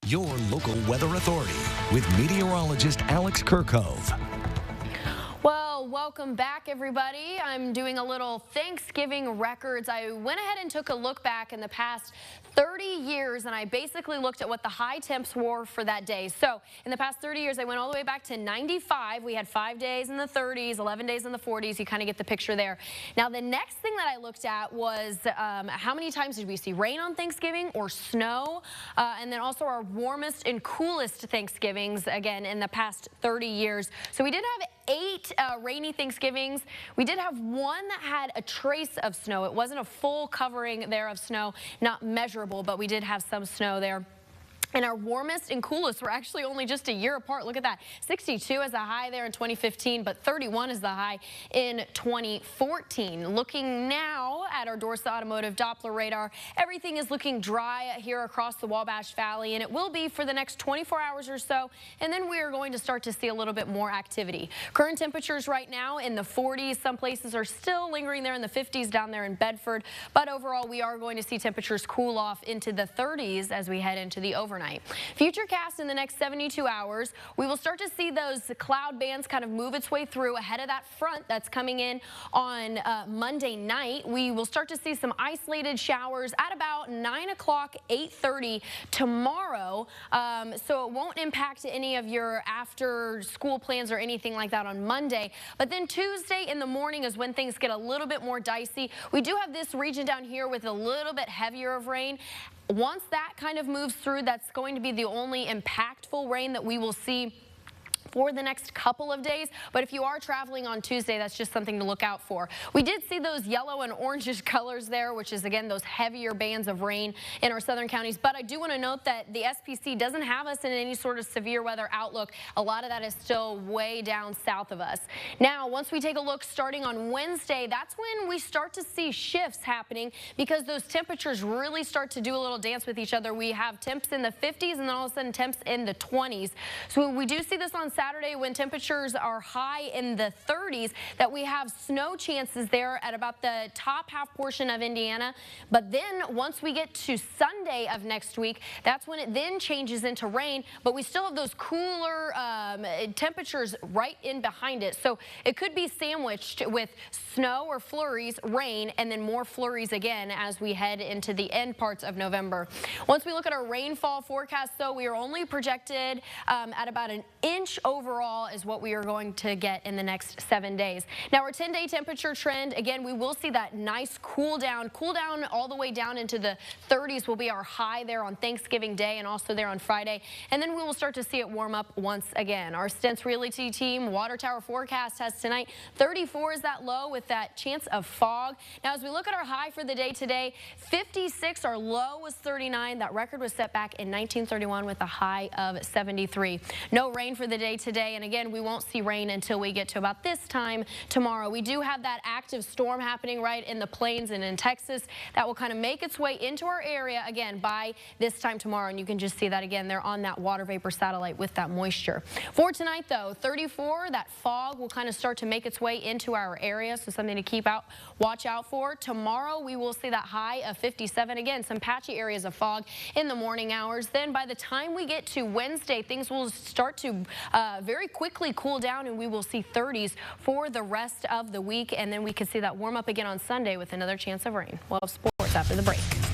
your local weather authority with meteorologist Alex Kirkove. Well, welcome back, everybody. I'm doing a little Thanksgiving records. I went ahead and took a look back in the past 30 years, and I basically looked at what the high temps were for that day. So in the past 30 years, I went all the way back to 95. We had 5 days in the 30s, 11 days in the 40s. You kind of get the picture there. Now, the next thing that I looked at was how many times did we see rain on Thanksgiving or snow? And then also our warmest and coolest Thanksgivings, again, in the past 30 years. So we did have 8 rainy Thanksgivings. We did have one that had a trace of snow. It wasn't a full covering there of snow, not measurable, but we did have some snow there. And our warmest and coolest were actually only just a year apart. Look at that. 62 is the high there in 2015, but 31 is the high in 2014. Looking now at our Dorsa Automotive Doppler radar, everything is looking dry here across the Wabash Valley, and it will be for the next 24 hours or so. And then we are going to start to see a little bit more activity. Current temperatures right now in the 40s. Some places are still lingering there in the 50s down there in Bedford. But overall, we are going to see temperatures cool off into the 30s as we head into the overnight. Futurecast in the next 72 hours, we will start to see those cloud bands kind of move its way through ahead of that front that's coming in on Monday night. We will start to see some isolated showers at about 9 o'clock, 8:30 tomorrow. So it won't impact any of your after school plans or anything like that on Monday. But then Tuesday in the morning is when things get a little bit more dicey. We do have this region down here with a little bit heavier of rain. Once that kind of moves through, that's going to be the only impactful rain that we will see for the next couple of days. But if you are traveling on Tuesday, that's just something to look out for. We did see those yellow and orangish colors there, which is again those heavier bands of rain in our southern counties. But I do want to note that the SPC doesn't have us in any sort of severe weather outlook. A lot of that is still way down south of us. Now, once we take a look starting on Wednesday, that's when we start to see shifts happening because those temperatures really start to do a little dance with each other. We have temps in the 50s and then all of a sudden temps in the 20s. So we do see this on Saturday when temperatures are high in the 30s, that we have snow chances there at about the top half portion of Indiana. But then once we get to Sunday of next week, that's when it then changes into rain. But we still have those cooler temperatures right in behind it. So it could be sandwiched with snow or flurries, rain, and then more flurries again as we head into the end parts of November. Once we look at our rainfall forecast, though, we are only projected at about an inch overall is what we are going to get in the next 7 days. Now, our 10-day temperature trend, again, we will see that nice cool down all the way down into the 30s will be our high there on Thanksgiving Day and also there on Friday. And then we will start to see it warm up once again. Our Stents Realty team water tower forecast has tonight 34 is that low with that chance of fog. Now, as we look at our high for the day today, 56, our low was 39. That record was set back in 1931 with a high of 73. No rain for the day today, and again, we won't see rain until we get to about this time tomorrow. We do have that active storm happening right in the plains and in Texas that will kind of make its way into our area again by this time tomorrow, and you can just see that again there on that water vapor satellite with that moisture. For tonight, though, 34, that fog will kind of start to make its way into our area, so something to watch out for. Tomorrow, we will see that high of 57. Again, some patchy areas of fog in the morning hours. Then by the time we get to Wednesday, things will start to very quickly cool down, and we will see 30s for the rest of the week, and then we can see that warm up again on Sunday with another chance of rain. We'll have sports after the break.